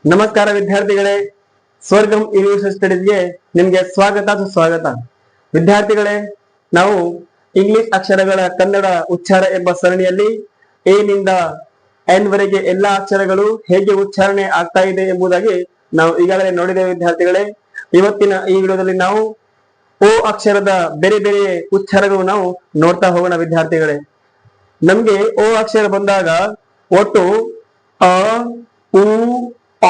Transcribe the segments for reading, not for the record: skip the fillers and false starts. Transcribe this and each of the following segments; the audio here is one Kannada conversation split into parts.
ನಮಸ್ಕಾರ ವಿದ್ಯಾರ್ಥಿಗಳೇ, ಸ್ವರ್ಗಂ ಯೂನಿವರ್ಸಿಟಿ ಸ್ಟಡೀಸ್ಗೆ ನಿಮ್ಗೆ ಸ್ವಾಗತ ಸುಸ್ವಾಗತ. ವಿದ್ಯಾರ್ಥಿಗಳೇ, ನಾವು ಇಂಗ್ಲಿಷ್ ಅಕ್ಷರಗಳ ಕನ್ನಡ ಉಚ್ಚಾರ ಎಂಬ ಸರಣಿಯಲ್ಲಿ ಎ ನಿಂದ ಎನ್ ವರೆಗೆ ಎಲ್ಲಾ ಅಕ್ಷರಗಳು ಹೇಗೆ ಉಚ್ಚಾರಣೆ ಆಗ್ತಾ ಇದೆ ಎಂಬುದಾಗಿ ನಾವು ಈಗಾಗಲೇ ನೋಡಿದ್ದೇವೆ. ವಿದ್ಯಾರ್ಥಿಗಳೇ, ಇವತ್ತಿನ ಈ ವಿಡಿಯೋದಲ್ಲಿ ನಾವು ಓ ಅಕ್ಷರದ ಬೇರೆ ಬೇರೆ ಉಚ್ಚಾರಗಳು ನಾವು ನೋಡ್ತಾ ಹೋಗೋಣ. ವಿದ್ಯಾರ್ಥಿಗಳೇ, ನಮ್ಗೆ ಓ ಅಕ್ಷರ ಬಂದಾಗ ಒಟ್ಟು ಅ, ಉ, ಆ,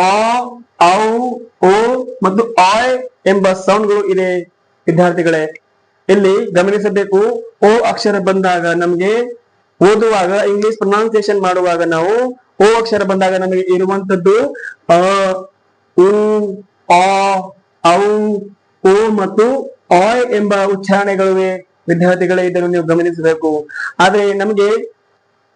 ಔ, ಓ ಮತ್ತು ಆಯ್ ಎಂಬ ಸೌಂಡ್ಗಳು ಇದೆ. ವಿದ್ಯಾರ್ಥಿಗಳೇ, ಇಲ್ಲಿ ಗಮನಿಸಬೇಕು, ಓ ಅಕ್ಷರ ಬಂದಾಗ ನಮ್ಗೆ ಓದುವಾಗ ಇಂಗ್ಲಿಷ್ ಪ್ರೊನೌನ್ಸಿಯೇಷನ್ ಮಾಡುವಾಗ ನಾವು ಓ ಅಕ್ಷರ ಬಂದಾಗ ನಮಗೆ ಇರುವಂತದ್ದು ಅ, ಉ, ಆ, ಔ, ಓ ಮತ್ತು ಆಯ್ ಎಂಬ ಉಚ್ಚಾರಣೆಗಳಿವೆ. ವಿದ್ಯಾರ್ಥಿಗಳೇ, ಇದನ್ನು ನೀವು ಗಮನಿಸಬೇಕು. ಆದ್ರೆ ನಮಗೆ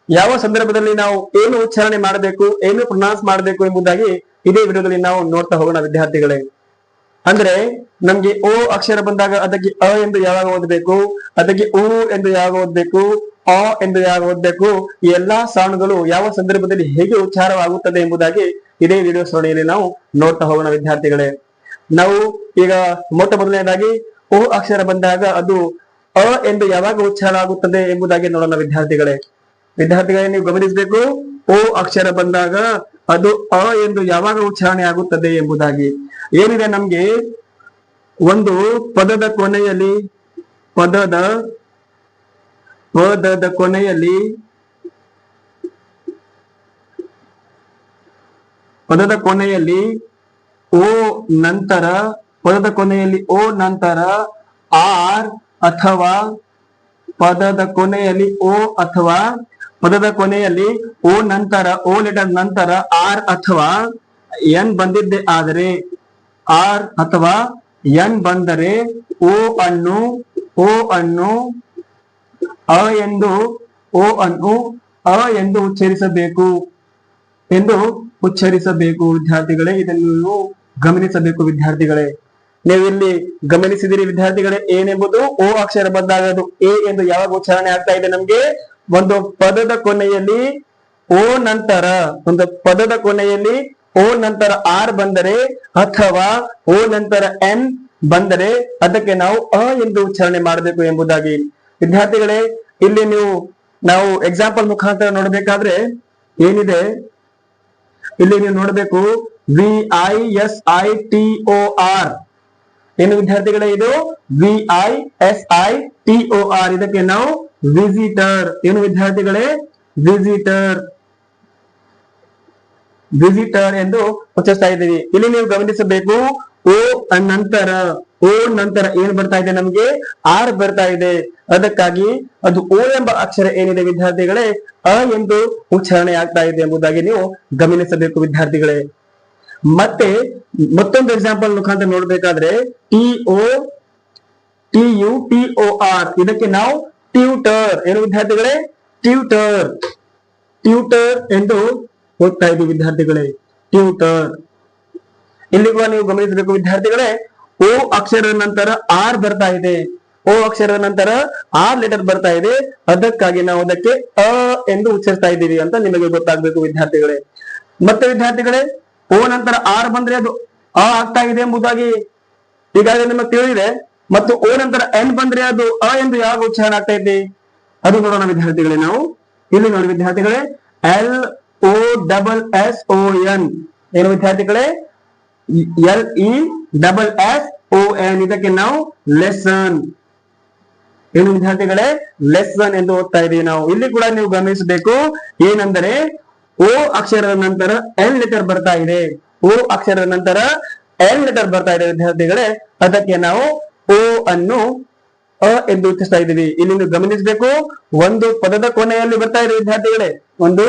ಯಾವ ಸಂದರ್ಭದಲ್ಲಿ ನಾವು ಏನು ಉಚ್ಚಾರಣೆ ಮಾಡಬೇಕು, ಏನು ಪ್ರೊನೌನ್ಸ್ ಮಾಡಬೇಕು ಎಂಬುದಾಗಿ ಇದೇ ವಿಡಿಯೋದಲ್ಲಿ ನಾವು ನೋಡ್ತಾ ಹೋಗೋಣ. ವಿದ್ಯಾರ್ಥಿಗಳೇ, ಅಂದ್ರೆ ನಮ್ಗೆ ಓ ಅಕ್ಷರ ಬಂದಾಗ ಅದಕ್ಕೆ ಅ ಎಂದು ಯಾವಾಗ ಓದಬೇಕು, ಅದಕ್ಕೆ ಉ ಎಂದು ಯಾವಾಗ ಓದಬೇಕು, ಆ ಎಂದು ಯಾವಾಗ ಓದಬೇಕು, ಈ ಎಲ್ಲಾ ಸೌಂಡ್ಗಳು ಯಾವ ಸಂದರ್ಭದಲ್ಲಿ ಹೇಗೆ ಉಚ್ಚಾರವಾಗುತ್ತದೆ ಎಂಬುದಾಗಿ ಇದೇ ವಿಡಿಯೋ ಸರಣಿಯಲ್ಲಿ ನಾವು ನೋಡ್ತಾ ಹೋಗೋಣ. ವಿದ್ಯಾರ್ಥಿಗಳೇ, ನಾವು ಈಗ ಮೊಟ್ಟ ಮೊದಲನೇದಾಗಿ ಓ ಅಕ್ಷರ ಬಂದಾಗ ಅದು ಅ ಎಂದು ಯಾವಾಗ ಉಚ್ಚಾರ ಆಗುತ್ತದೆ ಎಂಬುದಾಗಿ ನೋಡೋಣ. ವಿದ್ಯಾರ್ಥಿಗಳೇ, ನೀವು ಗಮನಿಸಬೇಕು, ಓ ಅಕ್ಷರ ಬಂದಾಗ ಅದು ಅ ಎಂದು ಯಾವಾಗ ಉಚ್ಚಾರಣೆ ಆಗುತ್ತದೆ ಎಂಬುದಾಗಿ. ಏನಿದೆ, ನಮ್ಗೆ ಒಂದು ಪದದ ಕೊನೆಯಲ್ಲಿ ಓ ನಂತರ ಆರ್ ಅಥವಾ ಪದದ ಕೊನೆಯಲ್ಲಿ ಓ ನಂತರ ಓ ಲೆಟರ್ ನಂತರ ಆರ್ ಅಥವಾ ಎನ್ ಬಂದಿದ್ದೆ ಆದರೆ ಆರ್ ಅಥವಾ ಎನ್ ಬಂದರೆ ಓ ಅನ್ನು ಅ ಎಂದು ಉಚ್ಚರಿಸಬೇಕು. ವಿದ್ಯಾರ್ಥಿಗಳೇ, ಇದನ್ನು ನೀವು ಗಮನಿಸಬೇಕು. ವಿದ್ಯಾರ್ಥಿಗಳೇ, ನೀವು ಇಲ್ಲಿ ಗಮನಿಸಿದಿರಿ ವಿದ್ಯಾರ್ಥಿಗಳೇ, ಏನೆಂಬುದು ಓ ಅಕ್ಷರ ಬಂದಾಗ ಅದು ಎ ಎಂದು ಯಾವಾಗ ಉಚ್ಚಾರಣೆ ಆಗ್ತಾ ಇದೆ. ನಮ್ಗೆ ಒಂದು ಪದದ ಕೊನೆಯಲ್ಲಿ ಓ ನಂತರ ಆರ್ ಬಂದರೆ ಅಥವಾ ಓ ನಂತರ ಎನ್ ಬಂದರೆ ಅದಕ್ಕೆ ನಾವು ಅ ಎಂದು ಉಚ್ಚಾರಣೆ ಮಾಡಬೇಕು ಎಂಬುದಾಗಿ. ವಿದ್ಯಾರ್ಥಿಗಳೇ, ಇಲ್ಲಿ ನಾವು ಎಕ್ಸಾಂಪಲ್ ಮುಖಾಂತರ ನೋಡ್ಬೇಕಾದ್ರೆ ಏನಿದೆ, ಇಲ್ಲಿ ನೀವು ನೋಡ್ಬೇಕು, VISITOR ಏನು ವಿದ್ಯಾರ್ಥಿಗಳೇ, ಇದು VISITOR. ಇದಕ್ಕೆ ನಾವು ವಿಸಿಟರ್ ಏನು ವಿದ್ಯಾರ್ಥಿಗಳೇ, ವಿಸಿಟರ್ ಎಂದು ಉಚ್ಚರಿಸ್ತಾ ಇದ್ದೀವಿ. ಇಲ್ಲಿ ನೀವು ಗಮನಿಸಬೇಕು, ಓ ನಂತರ ಏನ್ ಬರ್ತಾ ಇದೆ, ನಮ್ಗೆ ಆರ್ ಬರ್ತಾ ಇದೆ. ಅದಕ್ಕಾಗಿ ಅದು ಓ ಎಂಬ ಅಕ್ಷರ ಏನಿದೆ ವಿದ್ಯಾರ್ಥಿಗಳೇ, ಅ ಎಂದು ಉಚ್ಚಾರಣೆ ಆಗ್ತಾ ಇದೆ ಎಂಬುದಾಗಿ ನೀವು ಗಮನಿಸಬೇಕು. ವಿದ್ಯಾರ್ಥಿಗಳೇ, ಮತ್ತೆ ಮತ್ತೊಂದು ಎಕ್ಸಾಂಪಲ್ ಮುಖಾಂತರ ನೋಡ್ಬೇಕಾದ್ರೆ TUTOR ಇದಕ್ಕೆ ನಾವು ಟ್ಯೂಟರ್ ಏನು ವಿದ್ಯಾರ್ಥಿಗಳೇ, ಟ್ಯೂಟರ್ ಎಂದು ಓದ್ತಾ ಇದ್ದೀವಿ. ವಿದ್ಯಾರ್ಥಿಗಳೇ, ಟ್ಯೂಟರ್. ಇಲ್ಲಿ ಕೂಡ ನೀವು ಗಮನಿಸಬೇಕು ವಿದ್ಯಾರ್ಥಿಗಳೇ, ಓ ಅಕ್ಷರದ ನಂತರ ಆರ್ ಬರ್ತಾ ಇದೆ, ಓ ಅಕ್ಷರದ ನಂತರ ಆರ್ ಲೆಟರ್ ಬರ್ತಾ ಇದೆ. ಅದಕ್ಕಾಗಿ ನಾವು ಅದಕ್ಕೆ ಅ ಎಂದು ಉಚ್ಚರಿಸ್ತಾ ಇದ್ದೀವಿ ಅಂತ ನಿಮಗೆ ಗೊತ್ತಾಗ್ಬೇಕು. ವಿದ್ಯಾರ್ಥಿಗಳೇ, ಮತ್ತೆ ವಿದ್ಯಾರ್ಥಿಗಳೇ, ಓ ನಂತರ ಆರ್ ಬಂದ್ರೆ ಅದು ಅ ಆಗ್ತಾ ಇದೆ ಎಂಬುದಾಗಿ ಈಗಾಗಲೇ ನಿಮಗೆ ತಿಳಿದಿದೆ. ಮತ್ತು ಓ ನಂತರ ಎನ್ ಬಂದ್ರೆ ಅದು ಅ ಎಂದು ಯಾವಾಗ ಉಚ್ಚಾರಣೆ ಆಗ್ತಾ ಇದೆ ಅದು ನೋಡೋಣ. ವಿದ್ಯಾರ್ಥಿಗಳೇ, ನಾವು ಇಲ್ಲಿ ನೋಡಿ ವಿದ್ಯಾರ್ಥಿಗಳೇ, LOSSON ಏನು ವಿದ್ಯಾರ್ಥಿಗಳೇ, LESSON ಇದಕ್ಕೆ ನಾವು ಲೆಸನ್ ಏನು ವಿದ್ಯಾರ್ಥಿಗಳೇ, ಲೆಸನ್ ಎಂದು ಓದ್ತಾ ಇದೀವಿ ನಾವು. ಇಲ್ಲಿ ಕೂಡ ನೀವು ಗಮನಿಸಬೇಕು, ಏನೆಂದರೆ ಓ ಅಕ್ಷರದ ನಂತರ ಎಲ್ ಲೆಟರ್ ಬರ್ತಾ ಇದೆ, ವಿದ್ಯಾರ್ಥಿಗಳೇ. ಅದಕ್ಕೆ ನಾವು ಓ ಅನ್ನು ಅ ಎಂದು ಉಚ್ಚರಿಸ್ತಾ ಇದ್ದೀವಿ. ಇಲ್ಲಿ ನೀವು ಗಮನಿಸಬೇಕು, ಒಂದು ಪದದ ಕೊನೆಯಲ್ಲಿ ಬರ್ತಾ ಇದೆ ವಿದ್ಯಾರ್ಥಿಗಳೇ, ಒಂದು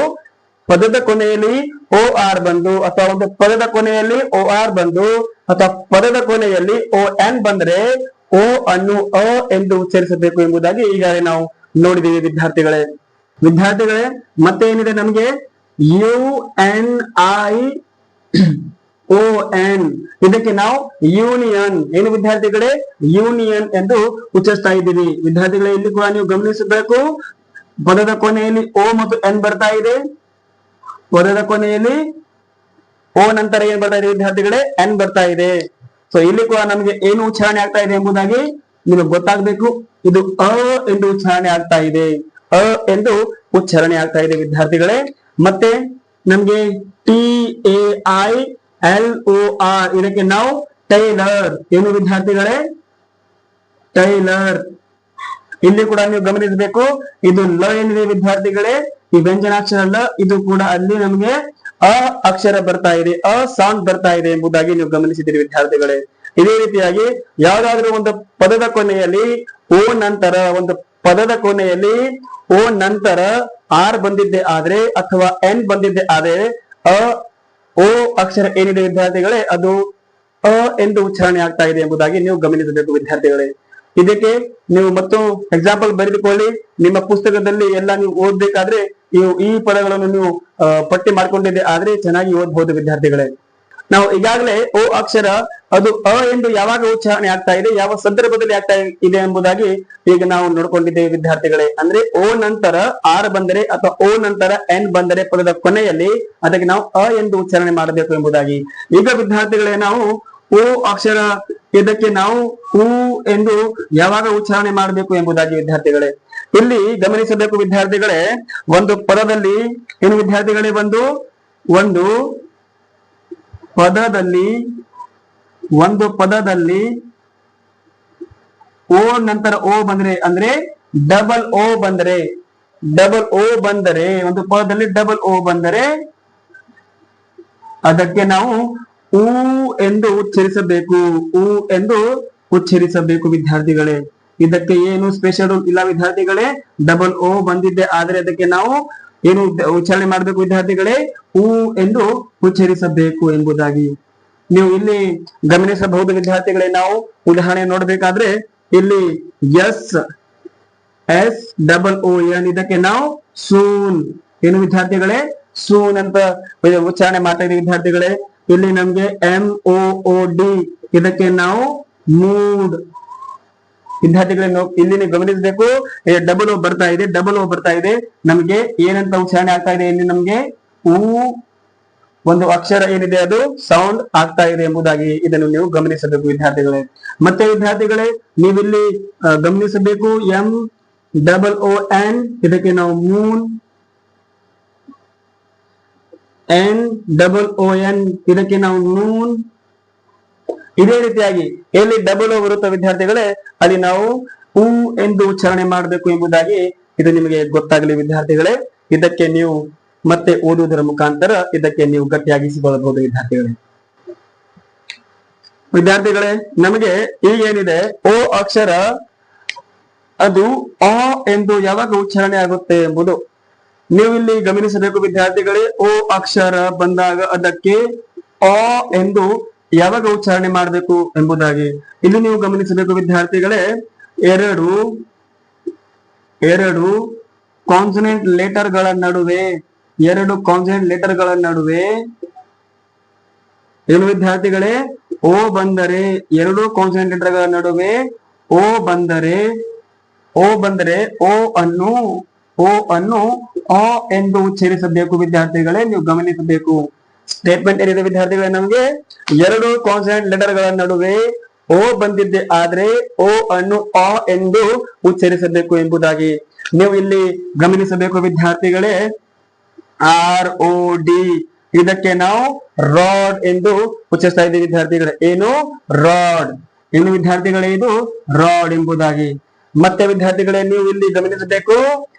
ಪದದ ಕೊನೆಯಲ್ಲಿ ಓ ಆರ್ ಬಂದು ಅಥವಾ ಒಂದು ಪದದ ಕೊನೆಯಲ್ಲಿ ಓ ಆರ್ ಬಂದು ಅಥವಾ ಪದದ ಕೊನೆಯಲ್ಲಿ ಓ ಎನ್ ಬಂದ್ರೆ ಓ ಅನ್ನು ಅ ಎಂದು ಉಚ್ಚರಿಸಬೇಕು ಎಂಬುದಾಗಿ ಈಗಾಗಲೇ ನಾವು ನೋಡಿದೀವಿ. ವಿದ್ಯಾರ್ಥಿಗಳೇ, ಮತ್ತೆ ಏನಿದೆ, ನಮ್ಗೆ UNION ಇದಕ್ಕೆ ನಾವು ಯೂನಿಯನ್ ಏನು ವಿದ್ಯಾರ್ಥಿಗಳೇ, ಯೂನಿಯನ್ ಎಂದು ಉಚ್ಚರಿಸ್ತಾ ಇದ್ದೀವಿ. ವಿದ್ಯಾರ್ಥಿಗಳೇ, ಇಲ್ಲಿ ಕೂಡ ನೀವು ಗಮನಿಸಬೇಕು, ಪದದ ಕೊನೆಯಲ್ಲಿ ಓ ಮತ್ತು ಎನ್ ಬರ್ತಾ ಇದೆ, ಪದದ ಕೊನೆಯಲ್ಲಿ ಓ ನಂತರ ಏನ್ ಬರ್ತಾ ಇದೆ ವಿದ್ಯಾರ್ಥಿಗಳೇ, ಎನ್ ಬರ್ತಾ ಇದೆ. ಸೊ ಇಲ್ಲಿ ಕೂಡ ನಮ್ಗೆ ಏನು ಉಚ್ಚಾರಣೆ ಆಗ್ತಾ ಇದೆ ಎಂಬುದಾಗಿ ನಿಮಗೆ ಗೊತ್ತಾಗ್ಬೇಕು. ಇದು ಅ ಎಂದು ಉಚ್ಚಾರಣೆ ಆಗ್ತಾ ಇದೆ, ಅ ಎಂದು ಉಚ್ಚಾರಣೆ ಆಗ್ತಾ ಇದೆ ವಿದ್ಯಾರ್ಥಿಗಳೇ. ಮತ್ತೆ ನಮ್ಗೆ TAILOR, ಇದಕ್ಕೆ ನಾವು ಟೈಲರ್ ಏನು ವಿದ್ಯಾರ್ಥಿಗಳೇ, ಟೈಲರ್. ಇಲ್ಲಿ ಕೂಡ ನೀವು ಗಮನಿಸಬೇಕು, ಇದು ಲ ಏನಿದೆ ವಿದ್ಯಾರ್ಥಿಗಳೇ, ಈ ವ್ಯಂಜನಾಕ್ಷರ ಲ, ಇದು ಕೂಡ ಅಲ್ಲಿ ನಮಗೆ ಅ ಅಕ್ಷರ ಬರ್ತಾ ಇದೆ, ಅ ಸೌಂಡ್ ಬರ್ತಾ ಇದೆ ಎಂಬುದಾಗಿ ನೀವು ಗಮನಿಸಿದ್ದೀರಿ ವಿದ್ಯಾರ್ಥಿಗಳೇ. ಇದೇ ರೀತಿಯಾಗಿ ಯಾವ್ದಾದ್ರೂ ಒಂದು ಪದದ ಕೊನೆಯಲ್ಲಿ ಓ ನಂತರ, ಒಂದು ಪದದ ಕೊನೆಯಲ್ಲಿ ಓ ನಂತರ ಆರ್ ಬಂದಿದ್ದೆ ಆದ್ರೆ ಅಥವಾ ಎನ್ ಬಂದಿದ್ದೆ ಆದ್ರೆ ಅ ಓ ಅಕ್ಷರ ಏನಿದೆ ವಿದ್ಯಾರ್ಥಿಗಳೇ, ಅದು ಅ ಎಂದು ಉಚ್ಚಾರಣೆ ಆಗ್ತಾ ಇದೆ ಎಂಬುದಾಗಿ ನೀವು ಗಮನಿಸಬೇಕು ವಿದ್ಯಾರ್ಥಿಗಳೇ. ಇದಕ್ಕೆ ನೀವು ಮತ್ತು ಎಕ್ಸಾಂಪಲ್ ಬರೆದುಕೊಳ್ಳಿ. ನಿಮ್ಮ ಪುಸ್ತಕದಲ್ಲಿ ಎಲ್ಲ ನೀವು ಓದ್ಬೇಕಾದ್ರೆ ಈ ಪದಗಳನ್ನು ನೀವು ಪಟ್ಟಿ ಮಾಡ್ಕೊಂಡಿದ್ದೆ ಆದ್ರೆ ಚೆನ್ನಾಗಿ ಓದ್ಬಹುದು ವಿದ್ಯಾರ್ಥಿಗಳೇ. ನಾವು ಈಗಾಗಲೇ ಓ ಅಕ್ಷರ ಅದು ಅ ಎಂದು ಯಾವಾಗ ಉಚ್ಚಾರಣೆ ಆಗ್ತಾ ಇದೆ, ಯಾವ ಸಂದರ್ಭದಲ್ಲಿ ಆಗ್ತಾ ಇದೆ ಎಂಬುದಾಗಿ ಈಗ ನಾವು ನೋಡ್ಕೊಂಡಿದ್ದೇವೆ ವಿದ್ಯಾರ್ಥಿಗಳೇ. ಅಂದ್ರೆ ಓ ನಂತರ ಆರ್ ಬಂದರೆ ಅಥವಾ ಓ ನಂತರ ಎನ್ ಬಂದರೆ ಪದದ ಕೊನೆಯಲ್ಲಿ ಅದಕ್ಕೆ ನಾವು ಅ ಎಂದು ಉಚ್ಚಾರಣೆ ಮಾಡಬೇಕು ಎಂಬುದಾಗಿ. ಈಗ ವಿದ್ಯಾರ್ಥಿಗಳೇ, ನಾವು ಓ ಅಕ್ಷರ ಇದಕ್ಕೆ ನಾವು ಉ ಎಂದು ಯಾವಾಗ ಉಚ್ಚಾರಣೆ ಮಾಡಬೇಕು ಎಂಬುದಾಗಿ ವಿದ್ಯಾರ್ಥಿಗಳೇ ಇಲ್ಲಿ ಗಮನಿಸಬೇಕು ವಿದ್ಯಾರ್ಥಿಗಳೇ. ಒಂದು ಪದದಲ್ಲಿ ಏನು ವಿದ್ಯಾರ್ಥಿಗಳೇ, ಒಂದು ಪದದಲ್ಲಿ ಓ ನಂತರ ಓ ಬಂದ್ರೆ, ಅಂದ್ರೆ ಡಬಲ್ ಓ ಬಂದರೆ ಒಂದು ಪದದಲ್ಲಿ ಡಬಲ್ ಓ ಬಂದರೆ ಅದಕ್ಕೆ ನಾವು ಊ ಎಂದು ಉಚ್ಚರಿಸಬೇಕು, ಊ ಎಂದು ಉಚ್ಚರಿಸಬೇಕು ವಿದ್ಯಾರ್ಥಿಗಳೇ. ಇದಕ್ಕೆ ಏನು ಸ್ಪೆಷಲ್ ಇಲ್ಲ ವಿದ್ಯಾರ್ಥಿಗಳೇ. ಡಬಲ್ ಓ ಬಂದಿದ್ದೆ ಆದ್ರೆ ಅದಕ್ಕೆ ನಾವು ಏನು ಉಚ್ಚಾರಣೆ ಮಾಡಬೇಕು ವಿದ್ಯಾರ್ಥಿಗಳೇ, ಊ ಎಂದು ಉಚ್ಚರಿಸಬೇಕು ಎಂಬುದಾಗಿ ನೀವು ಇಲ್ಲಿ ಗಮನಿಸಬಹುದು ವಿದ್ಯಾರ್ಥಿಗಳೇ. ನಾವು ಉದಾಹರಣೆ ನೋಡ್ಬೇಕಾದ್ರೆ ಇಲ್ಲಿ SSON, ಇದಕ್ಕೆ ನಾವು ಸೂನ್ ಏನು ವಿದ್ಯಾರ್ಥಿಗಳೇ, ಸೂನ್ ಅಂತ ಉಚ್ಚಾರಣೆ ಮಾಡ್ತಾ ಇದ್ದೀವಿ ವಿದ್ಯಾರ್ಥಿಗಳೇ. ಇಲ್ಲಿ ನಮ್ಗೆ MOOD, ಇದಕ್ಕೆ ನಾವು ಮೂಡ್ ವಿದ್ಯಾರ್ಥಿಗಳೇ. ಇಲ್ಲಿ ನೀವು ಗಮನಿಸಬೇಕು, ಡಬಲ್ ಓ ಬರ್ತಾ ಇದೆ, ನಮ್ಗೆ ಏನಂತ ಉಚ್ಚಾರಣೆ ಆಗ್ತಾ ಇದೆ, ಇಲ್ಲಿ ನಮ್ಗೆ ಊ ಒಂದು ಅಕ್ಷರ ಏನಿದೆ ಅದು ಸೌಂಡ್ ಆಗ್ತಾ ಇದೆ ಎಂಬುದಾಗಿ ಇದನ್ನು ನೀವು ಗಮನಿಸಬೇಕು ವಿದ್ಯಾರ್ಥಿಗಳೇ. ಮತ್ತೆ ವಿದ್ಯಾರ್ಥಿಗಳೇ, ನೀವಿಲ್ಲಿ ಗಮನಿಸಬೇಕು, MOON, ಇದಕ್ಕೆ ನಾವು ಮೂನ್, NOON, ಇದಕ್ಕೆ ನಾವು ನೂನ್. ಇದೇ ರೀತಿಯಾಗಿ ಎಲ್ಲಿ ಡಬಲ್ ಓ ಬರುತ್ತಾ ವಿದ್ಯಾರ್ಥಿಗಳೇ, ಅಲ್ಲಿ ನಾವು ಊ ಎಂದು ಉಚ್ಚಾರಣೆ ಮಾಡಬೇಕು ಎಂಬುದಾಗಿ ಇದು ನಿಮಗೆ ಗೊತ್ತಾಗಲಿ ವಿದ್ಯಾರ್ಥಿಗಳೇ. ಇದಕ್ಕೆ ನೀವು ಮತ್ತೆ ಓದುವುದರ ಮುಖಾಂತರ ಇದಕ್ಕೆ ನೀವು ಗಟ್ಟಿಯಾಗಿಸಿಕೊಳ್ಳಬಹುದು ವಿದ್ಯಾರ್ಥಿಗಳೇ. ನಮಗೆ ಈಗೇನಿದೆ ಓ ಅಕ್ಷರ ಅದು ಅ ಎಂದು ಯಾವಾಗ ಉಚ್ಚಾರಣೆ ಆಗುತ್ತೆ ಎಂಬುದು ನೀವು ಇಲ್ಲಿ ಗಮನಿಸಬೇಕು ವಿದ್ಯಾರ್ಥಿಗಳೇ. ಓ ಅಕ್ಷರ ಬಂದಾಗ ಅದಕ್ಕೆ ಅ ಎಂದು ಯಾವಾಗ ಉಚ್ಚಾರಣೆ ಮಾಡಬೇಕು ಎಂಬುದಾಗಿ ಇಲ್ಲಿ ನೀವು ಗಮನಿಸಬೇಕು ವಿದ್ಯಾರ್ಥಿಗಳೇ. ಎರಡು ಕಾನ್ಸನೆಂಟ್ ಲೆಟರ್ ಗಳ ನಡುವೆ ಏನು ವಿದ್ಯಾರ್ಥಿಗಳೇ, ಓ ಬಂದರೆ, ಎರಡು ಕಾನ್ಸನೆಂಟ್ ಲೆಟರ್ ಗಳ ನಡುವೆ ಓ ಬಂದರೆ ಓ ಅನ್ನು ಅ ಎಂದು ಉಚ್ಚರಿಸಬೇಕು ವಿದ್ಯಾರ್ಥಿಗಳೇ. ನೀವು ಗಮನಿಸಬೇಕು ಸ್ಟೇಟ್ಮೆಂಟ್ ಏನಿದೆ ವಿದ್ಯಾರ್ಥಿಗಳೇ, ನಮಗೆ ಎರಡು ಕಾನ್ಸನೆಂಟ್ ಲೆಟರ್ ಗಳ ನಡುವೆ ಓ ಬಂದಿದ್ದೆ ಆದ್ರೆ ಓ ಅನ್ನು ಅ ಎಂದು ಉಚ್ಚರಿಸಬೇಕು ಎಂಬುದಾಗಿ ನೀವು ಇಲ್ಲಿ ಗಮನಿಸಬೇಕು ವಿದ್ಯಾರ್ಥಿಗಳೇ. ROD, ಇದಕ್ಕೆ ನಾವು ರಾಡ್ ಎಂದು ಉಚ್ಚರಿಸ್ತಾ ಇದ್ದೀವಿ ವಿದ್ಯಾರ್ಥಿಗಳೇ. ಏನು ರಾಡ್, ಏನು ವಿದ್ಯಾರ್ಥಿಗಳೇ, ಇದು ರಾಡ್ ಎಂಬುದಾಗಿ. ಮತ್ತೆ ವಿದ್ಯಾರ್ಥಿಗಳೇ, ನೀವು ಇಲ್ಲಿ ಗಮನಿಸಬೇಕು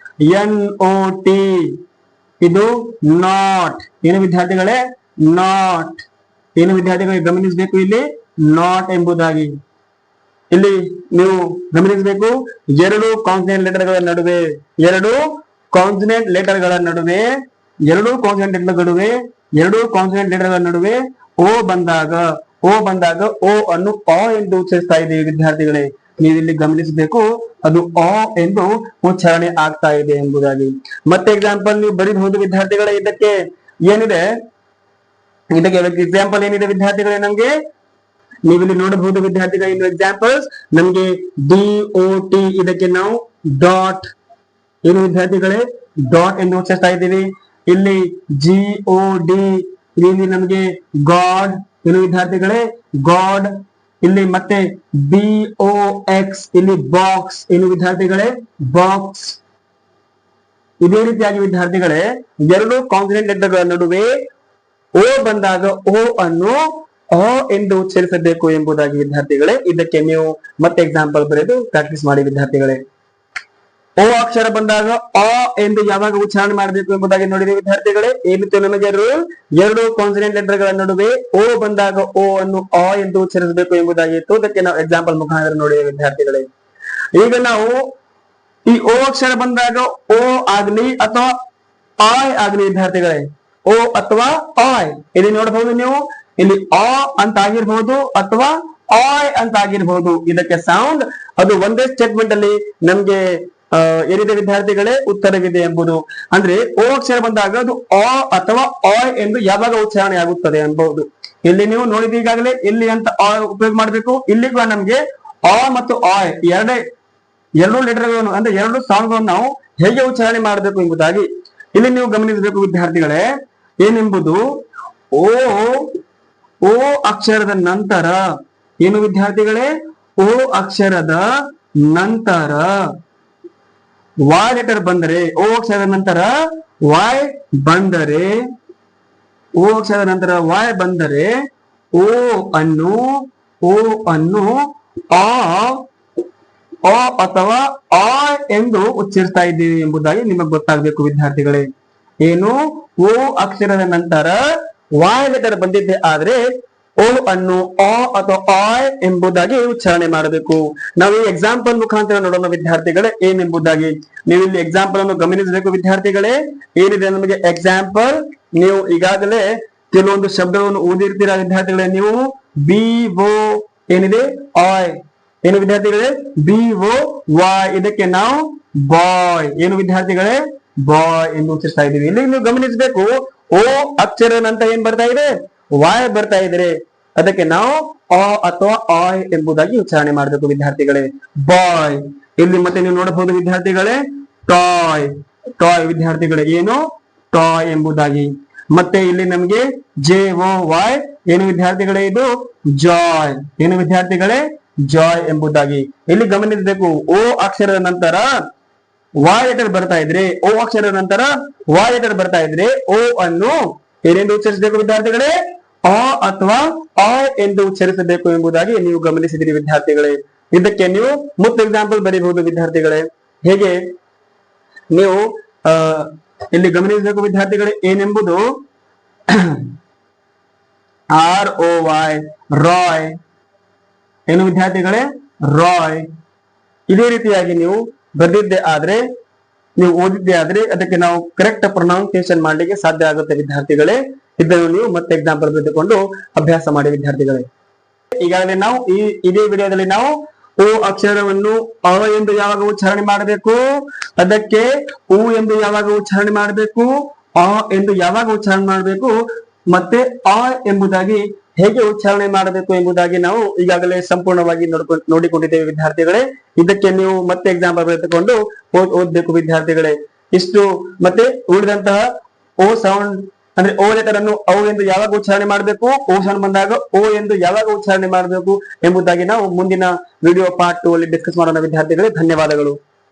NOT, ಇದು ನಾಟ್, ಏನು ವಿದ್ಯಾರ್ಥಿಗಳೇ, ನಾಟ್, ಏನು ವಿದ್ಯಾರ್ಥಿಗಳೇ ಗಮನಿಸಬೇಕು ಇಲ್ಲಿ ನಾಟ್ ಎಂಬುದಾಗಿ. ಇಲ್ಲಿ ನೀವು ಗಮನಿಸಬೇಕು, ಎರಡು ಕಾನ್ಸನೆಂಟ್ ಲೆಟರ್ ಗಳ ನಡುವೆ ಓ ಬಂದಾಗ ಓ ಅನ್ನು ಅ ಎಂದು ಉಚ್ಚರಿಸ್ತಾ ಇದ್ದೀವಿ ವಿದ್ಯಾರ್ಥಿಗಳೇ. ನೀವು ಇಲ್ಲಿ ಗಮನಿಸಬೇಕು, ಅದು ಅ ಎಂದು ಉಚ್ಚಾರಣೆ ಆಗ್ತಾ ಇದೆ ಎಂಬುದಾಗಿ. ಮತ್ತೆ ಎಕ್ಸಾಂಪಲ್ ನೀವು ಬರೀಬಹುದು ವಿದ್ಯಾರ್ಥಿಗಳೇ. ಇದಕ್ಕೆ ಎಕ್ಸಾಂಪಲ್ ಏನಿದೆ ವಿದ್ಯಾರ್ಥಿಗಳೇ, ನಮ್ಗೆ ನೀವಿಲ್ಲಿ ನೋಡಬಹುದು ವಿದ್ಯಾರ್ಥಿಗಳೇ. ಇನ್ನು ಎಕ್ಸಾಂಪಲ್ಸ್ ನಮ್ಗೆ DOT, ಇದಕ್ಕೆ ನಾವು ಡಾಟ್, ಏನು ವಿದ್ಯಾರ್ಥಿಗಳೇ, ಡಾಟ್ ಎಂದು ಉಚ್ಚರಿಸ್ತಾ ಇದ್ದೀವಿ. ಇಲ್ಲಿ GOD, ಇಲ್ಲಿ ನಮಗೆ ಗಾಡ್ ಏನು ವಿದ್ಯಾರ್ಥಿಗಳೇ ಗಾಡ್. ಇಲ್ಲಿ ಮತ್ತೆ BOX ಇಲ್ಲಿ ಬಾಕ್ಸ್ ಏನು ವಿದ್ಯಾರ್ಥಿಗಳೇ ಬಾಕ್ಸ್. ಇದೇ ರೀತಿಯಾಗಿ ವಿದ್ಯಾರ್ಥಿಗಳೇ ಎರಡು ಕಾನ್ಸನೆಂಟ್ ಲೆಟರ್ಗಳ ನಡುವೆ ಓ ಬಂದಾಗ ಓ ಅನ್ನು ಅ ಎಂದು ಉಚ್ಚರಿಸಬೇಕು ಎಂಬುದಾಗಿ ವಿದ್ಯಾರ್ಥಿಗಳೇ. ಇದಕ್ಕೆ ನೀವು ಮತ್ತೆ ಎಕ್ಸಾಂಪಲ್ ಬರೆದು ಪ್ರಾಕ್ಟೀಸ್ ಮಾಡಿ ವಿದ್ಯಾರ್ಥಿಗಳೇ. ಓ ಅಕ್ಷರ ಬಂದಾಗ ಅ ಎಂದು ಯಾವಾಗ ಉಚ್ಚಾರಣೆ ಮಾಡಬೇಕು ಎಂಬುದಾಗಿ ನೋಡಿದೆ ವಿದ್ಯಾರ್ಥಿಗಳೇ. ಏನಿತ್ತು ನಮಗೆ ರೂಲ್, ಎರಡು ಕಾನ್ಸನೆಂಟ್ ಲೆಟರ್ಗಳ ನಡುವೆ ಓ ಬಂದಾಗ ಓ ಅನ್ನು ಅ ಎಂದು ಉಚ್ಚರಿಸಬೇಕು ಎಂಬುದಾಗಿ ಇತ್ತು. ಅದಕ್ಕೆ ನಾವು ಎಕ್ಸಾಂಪಲ್ ಮುಖಾಂತರ ನೋಡಿದೆ ವಿದ್ಯಾರ್ಥಿಗಳೇ. ಈಗ ನಾವು ಈ ಓ ಅಕ್ಷರ ಬಂದಾಗ ಓ ಆಗ್ಲಿ ಅಥವಾ ಆಯ್ ಆಗ್ಲಿ ವಿದ್ಯಾರ್ಥಿಗಳೇ, ಓ ಅಥವಾ ಆಯ್ ಇಲ್ಲಿ ನೋಡಬಹುದು ನೀವು. ಇಲ್ಲಿ ಆ ಅಂತ ಆಗಿರ್ಬಹುದು ಅಥವಾ ಆಯ್ ಅಂತ ಆಗಿರ್ಬಹುದು. ಇದಕ್ಕೆ ಸೌಂಡ್ ಅದು ಒಂದೇ ಸ್ಟೇಟ್ಮೆಂಟ್ ಅಲ್ಲಿ ನಮ್ಗೆ ಏನಿದೆ ವಿದ್ಯಾರ್ಥಿಗಳೇ ಉತ್ತರವಿದೆ ಎಂಬುದು. ಅಂದ್ರೆ ಓ ಅಕ್ಷರ ಬಂದಾಗ ಅದು ಆ ಅಥವಾ ಆಯ್ ಎಂದು ಯಾವಾಗ ಉಚ್ಚಾರಣೆ ಆಗುತ್ತದೆ ಅನ್ಬಹುದು. ಇಲ್ಲಿ ನೀವು ನೋಡಿದ ಈಗಾಗಲೇ ಇಲ್ಲಿ ಅಂತ ಆ ಉಪಯೋಗ ಮಾಡಬೇಕು. ಇಲ್ಲಿ ಕೂಡ ನಮ್ಗೆ ಆ ಮತ್ತು ಆಯ್ ಎರಡು ಲೆಟರ್ಗಳನ್ನು ಅಂದ್ರೆ ಎರಡು ಸೌಂಡ್ ಗಳನ್ನು ನಾವು ಹೇಗೆ ಉಚ್ಚಾರಣೆ ಮಾಡಬೇಕು ಎಂಬುದಾಗಿ ಇಲ್ಲಿ ನೀವು ಗಮನಿಸಬೇಕು ವಿದ್ಯಾರ್ಥಿಗಳೇ. ಏನೆಂಬುದು ಓ ಓ ಅಕ್ಷರದ ನಂತರ ಏನು ವಿದ್ಯಾರ್ಥಿಗಳೇ, ಓ ಅಕ್ಷರದ ನಂತರ ವಾಯ್ ಲೆಟರ್ ಬಂದರೆ, ಓ ಅಕ್ಷರದ ನಂತರ ವಾಯ್ ಬಂದರೆ, ಓ ಅಕ್ಷರದ ನಂತರ ವಾಯ್ ಬಂದರೆ ಓ ಅನ್ನು ಆ ಅಥವಾ ಆ ಎಂದು ಉಚ್ಚರಿಸ್ತಾ ಇದ್ದೀವಿ ಎಂಬುದಾಗಿ ನಿಮಗೆ ಗೊತ್ತಾಗಬೇಕು ವಿದ್ಯಾರ್ಥಿಗಳೇ. ಏನು ಓ ಅಕ್ಷರದ ನಂತರ ವಾಯ್ ಲೆಟರ್ ಬಂದಿದ್ದೆ ಆದ್ರೆ ಓ ಅನ್ನು ಆ ಅಥವಾ ಆಯ್ ಎಂಬುದಾಗಿ ಉಚ್ಚಾರಣೆ ಮಾಡಬೇಕು. ನಾವು ಈ ಎಕ್ಸಾಂಪಲ್ ಮುಖಾಂತರ ನೋಡೋಣ ವಿದ್ಯಾರ್ಥಿಗಳೇ ಏನೆಂಬುದಾಗಿ. ನೀವು ಇಲ್ಲಿ ಎಕ್ಸಾಂಪಲ್ ಅನ್ನು ಗಮನಿಸಬೇಕು ವಿದ್ಯಾರ್ಥಿಗಳೇ. ಏನಿದೆ ನಮಗೆ ಎಕ್ಸಾಂಪಲ್, ನೀವು ಈಗಾಗಲೇ ಕೆಲವೊಂದು ಶಬ್ದವನ್ನು ಓದಿರ್ತೀರಾ ವಿದ್ಯಾರ್ಥಿಗಳೇ. ನೀವು BO ಏನಿದೆ ಆಯ್ ಏನು ವಿದ್ಯಾರ್ಥಿಗಳೇ BOY, ಇದಕ್ಕೆ ನಾವು ಬಾಯ್ ಏನು ವಿದ್ಯಾರ್ಥಿಗಳೇ ಬಾಯ್ ಎಂದು ಉಚ್ಚರಿಸ್ತಾ ಇದ್ದೀವಿ. ಇಲ್ಲಿ ನೀವು ಗಮನಿಸಬೇಕು, ಓ ಅಕ್ಷರ ನಂತರ ಏನ್ ಬರ್ತಾ ಇದೆ, ವಾಯ್ ಬರ್ತಾ ಇದ್ರೆ ಅದಕ್ಕೆ ನಾವು ಆ ಅಥವಾ ಆಯ್ ಎಂಬುದಾಗಿ ಉಚ್ಚಾರಣೆ ಮಾಡಬೇಕು ವಿದ್ಯಾರ್ಥಿಗಳೇ ಬಾಯ್. ಇಲ್ಲಿ ಮತ್ತೆ ನೀವು ನೋಡಬಹುದು ವಿದ್ಯಾರ್ಥಿಗಳೇ ಟಾಯ್ ವಿದ್ಯಾರ್ಥಿಗಳೇ ಏನು ಟಾಯ್ ಎಂಬುದಾಗಿ. ಮತ್ತೆ ಇಲ್ಲಿ ನಮ್ಗೆ JOY ಏನು ವಿದ್ಯಾರ್ಥಿಗಳೇ ಇದು ಜಾಯ್ ಏನು ವಿದ್ಯಾರ್ಥಿಗಳೇ ಜಾಯ್ ಎಂಬುದಾಗಿ. ಇಲ್ಲಿ ಗಮನಿಸಬೇಕು, ಓ ಅಕ್ಷರದ ನಂತರ ವಾಯ್ ಲೆಟರ್ ಬರ್ತಾ ಇದ್ರೆ, ಓ ಅಕ್ಷರದ ನಂತರ ವಾಯ್ ಲೆಟರ್ ಬರ್ತಾ ಇದ್ರೆ ಓ ಅನ್ನು ಏನೆಂದು ಉಚ್ಚರಿಸಬೇಕು ವಿದ್ಯಾರ್ಥಿಗಳೇ ಆ ಅಥವಾ ಆ ಎಂದು ಉಚ್ಚರಿಸಬೇಕು ಎಂಬುದಾಗಿ ನೀವು ಗಮನಿಸಿದಿರಿ ವಿದ್ಯಾರ್ಥಿಗಳೇ. ಇದಕ್ಕೆ ನೀವು ಮುಖ್ಯ ಎಕ್ಸಾಂಪಲ್ ಬರೀಬಹುದು ವಿದ್ಯಾರ್ಥಿಗಳೇ. ಹೇಗೆ ನೀವು ಇಲ್ಲಿ ಗಮನಿಸಬೇಕು ವಿದ್ಯಾರ್ಥಿಗಳೇ ಏನೆಂಬುದು ROY ರಾಯ್ ಏನು ವಿದ್ಯಾರ್ಥಿಗಳೇ ರಾಯ್. ಇದೇ ರೀತಿಯಾಗಿ ನೀವು ಬರೆದಿದ್ದೆ ಆದ್ರೆ, ನೀವು ಓದಿದ್ದೆ ಆದ್ರೆ ಅದಕ್ಕೆ ನಾವು ಕರೆಕ್ಟ್ ಪ್ರೊನೌನ್ಸಿಯೇಷನ್ ಮಾಡ್ಲಿಕ್ಕೆ ಸಾಧ್ಯ ಆಗುತ್ತೆ ವಿದ್ಯಾರ್ಥಿಗಳೇ. ಇದನ್ನು ನೀವು ಮತ್ತೆ ಎಕ್ಸಾಂಪಲ್ ಬರೆದುಕೊಂಡು ಅಭ್ಯಾಸ ಮಾಡಿ ವಿದ್ಯಾರ್ಥಿಗಳೇ. ಈಗಾಗಲೇ ನಾವು ಇದೇ ವಿಡಿಯೋದಲ್ಲಿ ನಾವು ಓ ಅಕ್ಷರವನ್ನು ಅ ಎಂದು ಯಾವಾಗ ಉಚ್ಚಾರಣೆ ಮಾಡಬೇಕು, ಅದಕ್ಕೆ ಉ ಎಂದು ಯಾವಾಗ ಉಚ್ಚಾರಣೆ ಮಾಡಬೇಕು, ಆ ಎಂದು ಯಾವಾಗ ಉಚ್ಚಾರಣೆ ಮಾಡಬೇಕು, ಮತ್ತೆ ಆ ಎಂಬುದಾಗಿ ಹೇಗೆ ಉಚ್ಚಾರಣೆ ಮಾಡಬೇಕು ಎಂಬುದಾಗಿ ನಾವು ಈಗಾಗಲೇ ಸಂಪೂರ್ಣವಾಗಿ ನೋಡಿಕೊಂಡಿದ್ದೇವೆ ವಿದ್ಯಾರ್ಥಿಗಳೇ. ಇದಕ್ಕೆ ನೀವು ಮತ್ತೆ ಎಕ್ಸಾಂಪಲ್ ಬರೆದುಕೊಂಡು ಓದ್ಬೇಕು ವಿದ್ಯಾರ್ಥಿಗಳೇ. ಇಷ್ಟು ಮತ್ತೆ ಉಳಿದಂತಹ ಓ ಸೌಂಡ್ ಅಂದ್ರೆ ಓ ಲೆಟರ್ ಅನ್ನು ಔ ಎಂದು ಯಾವಾಗ ಉಚ್ಚಾರಣೆ ಮಾಡಬೇಕು, ಓ ಸೌಂಡ್ ಬಂದಾಗ ಓ ಎಂದು ಯಾವಾಗ ಉಚ್ಚಾರಣೆ ಮಾಡಬೇಕು ಎಂಬುದಾಗಿ ನಾವು ಮುಂದಿನ ವಿಡಿಯೋ ಪಾರ್ಟ್ 2 ಅಲ್ಲಿ ಡಿಸ್ಕಸ್ ಮಾಡೋಣ ವಿದ್ಯಾರ್ಥಿಗಳೇ. ಧನ್ಯವಾದಗಳು.